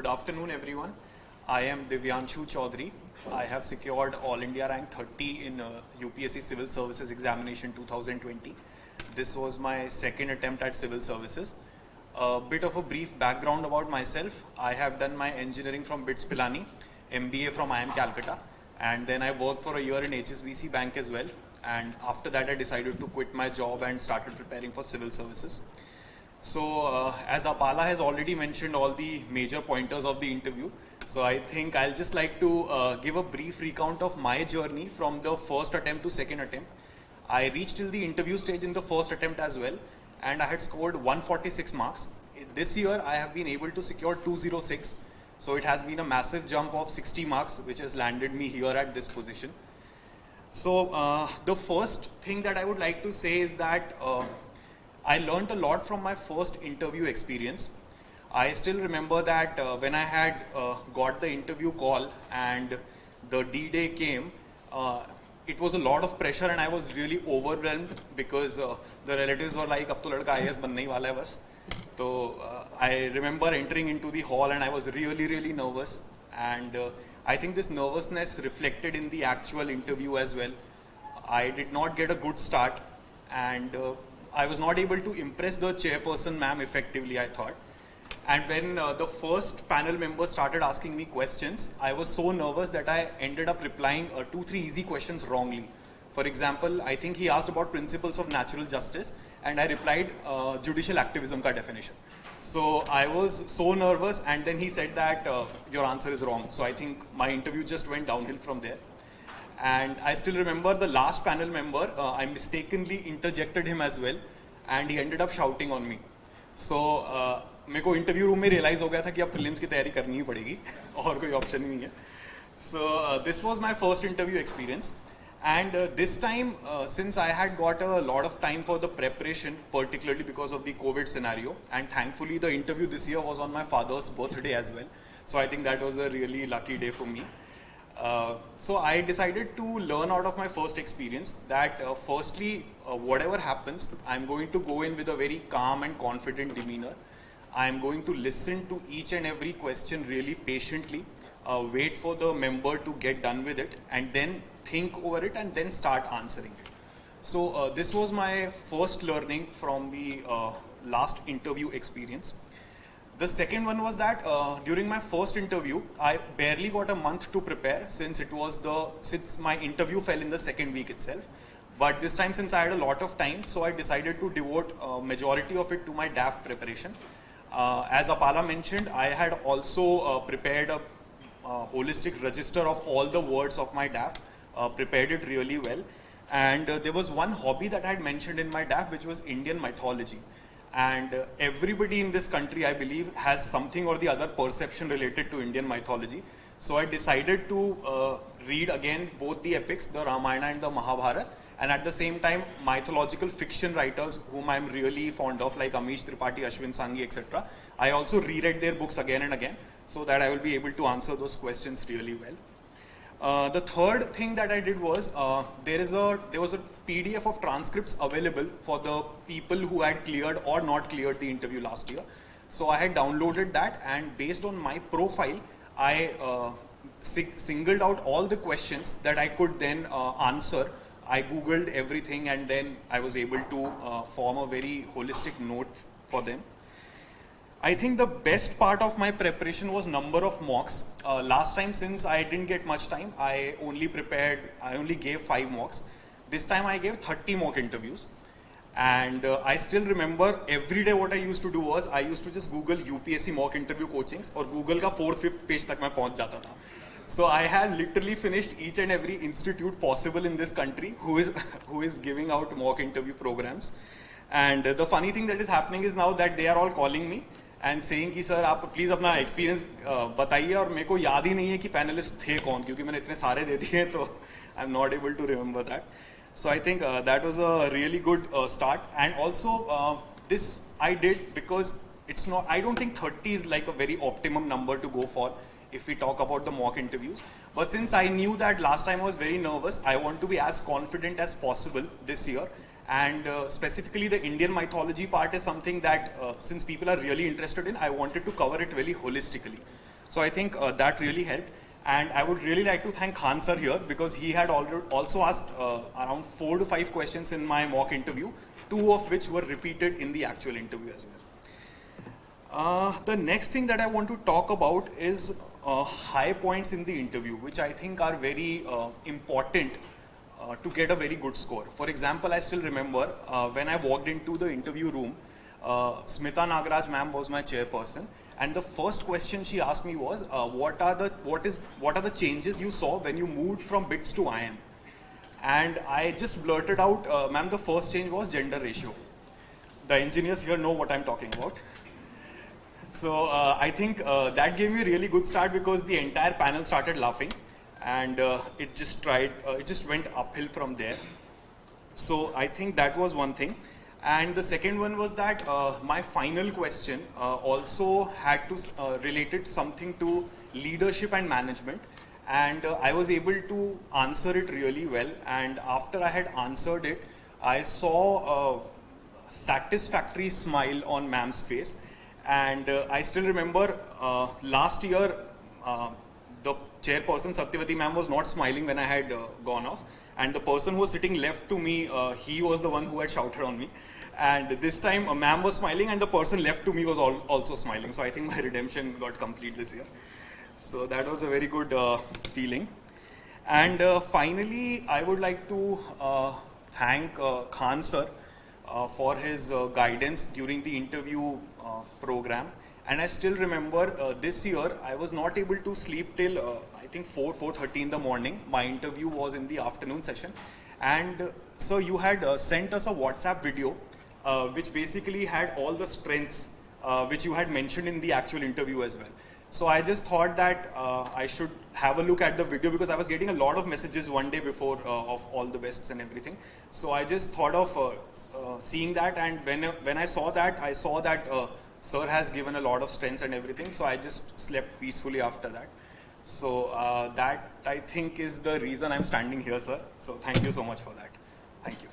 Good afternoon, everyone. I am Divyanshu Chaudhary. I have secured All India rank 30 in UPSC Civil Services Examination 2020. This was my second attempt at civil services. A bit of a brief background about myself. I have done my engineering from BITS Pilani, MBA from IIM Calcutta, and then I worked for a year in HSBC Bank as well. And after that, I decided to quit my job and started preparing for civil services. So as Apala has already mentioned all the major pointers of the interview, so I think I'll just like to give a brief recount of my journey from the first attempt to second attempt. I reached till the interview stage in the first attempt as well, and I had scored 146 marks. This year I have been able to secure 206, so it has been a massive jump of 60 marks which has landed me here at this position. So the first thing that I would like to say is that I learned a lot from my first interview experience. I still remember that when I had got the interview call and the D-Day came, it was a lot of pressure and I was really overwhelmed because the relatives were like, "Ab to ladka IAS banne hi wala hai bas." So I remember entering into the hall and I was really nervous, and I think this nervousness reflected in the actual interview as well. I did not get a good start, and I was not able to impress the chairperson ma'am effectively, I thought. And when the first panel members started asking me questions, I was so nervous that I ended up replying 2-3 easy questions wrongly. For example, I think he asked about principles of natural justice, and I replied judicial activism ka definition. So I was so nervous, and then he said that your answer is wrong. So I think my interview just went downhill from there. And I still remember the last panel member, I mistakenly interjected him as well, and he ended up shouting on me. So मेरे को interview room में realise हो गया था कि अब prelims की तैयारी करनी ही पड़ेगी और कोई ऑप्शन नहीं है. So this was my first interview experience, and this time since I had got a lot of time for the preparation, particularly because of the COVID scenario, and thankfully the interview this year was on my father's birthday as well. So I think that was a really lucky day for me. So I decided to learn out of my first experience that firstly, whatever happens, I'm going to go in with a very calm and confident demeanor. I'm going to listen to each and every question really patiently, wait for the member to get done with it, and then think over it and then start answering it. So this was my first learning from the last interview experience. The second one was that during my first interview, I barely got a month to prepare since my interview fell in the second week itself. But this time, since I had a lot of time, so I decided to devote a majority of it to my DAF preparation. As Apala mentioned, I had also prepared a holistic register of all the words of my DAF, prepared it really well. And there was one hobby that I had mentioned in my DAF, which was Indian mythology. And everybody in this country, I believe, has something or the other perception related to Indian mythology. So I decided to read again both the epics, the Ramayana and the Mahabharata, and at the same time mythological fiction writers whom I'm really fond of, like Amish Tripathi, Ashwin Sanghi, etc. I also reread their books again and again so that I will be able to answer those questions really well. The third thing that I did was there was a PDF of transcripts available for the people who had cleared or not cleared the interview last year. So I had downloaded that, and based on my profile, I singled out all the questions that I could then answer. I googled everything, and then I was able to form a very holistic note for them. I think the best part of my preparation was number of mocks. Last time, since I didn't get much time, I only gave 5 mocks. This time I gave 30 mock interviews. And I still remember every day what I used to do was, I used to just Google UPSC mock interview coachings, or Google ka 4th, 5th page tak main pahunch jata tha. So I had literally finished each and every institute possible in this country who is giving out mock interview programs. And the funny thing that is happening is now that they are all calling me and saying कि sir आप please अपना experience बताइए, और मेरे को याद ही नहीं है कि पैनलिस्ट थे कौन, क्योंकि मैंने इतने सारे दे दिए तो I am not able to remember that. So I think that was a really good start, and also this I did because I don't think 30 is like a very optimum number to go for if we talk about the mock interviews. But since I knew that last time I was very nervous, I want to be as confident as possible this year. And specifically the Indian mythology part is something that since people are really interested in, I wanted to cover it very holistically. So I think that really helped. And I would really like to thank Khan sir here, because he had also asked around 4 to 5 questions in my mock interview, 2 of which were repeated in the actual interview as well. The next thing that I want to talk about is high points in the interview, which I think are very important to get a very good score. For example, I still remember when I walked into the interview room, Smita Nagaraj ma'am was my chairperson, and the first question she asked me was, what are the changes you saw when you moved from bits to IM? And I just blurted out, ma'am, the first change was gender ratio. The engineers here know what I'm talking about. So I think that gave me a really good start, because the entire panel started laughing, and it just went uphill from there. So I think that was one thing. And the second one was that my final question also had to related something to leadership and management, and I was able to answer it really well. And after I had answered it, I saw a satisfactory smile on ma'am's face. And I still remember last year the chairperson Satyavati ma'am was not smiling when I had gone off, and the person who was sitting left to me, he was the one who had shouted on me. And this time ma'am was smiling, and the person left to me was also smiling. So I think my redemption got complete this year. So that was a very good feeling. And finally, I would like to thank Khan sir for his guidance during the interview program. And I still remember this year I was not able to sleep till I think 4:30 in the morning. My interview was in the afternoon session, and so you had sent us a WhatsApp video which basically had all the strengths which you had mentioned in the actual interview as well. So I just thought that I should have a look at the video, because I was getting a lot of messages one day before of all the bests and everything. So I just thought of seeing that, and when I saw that sir has given a lot of strengths and everything, so I just slept peacefully after that. So that, I think, is the reason I'm standing here, sir. So thank you so much for that. Thank you.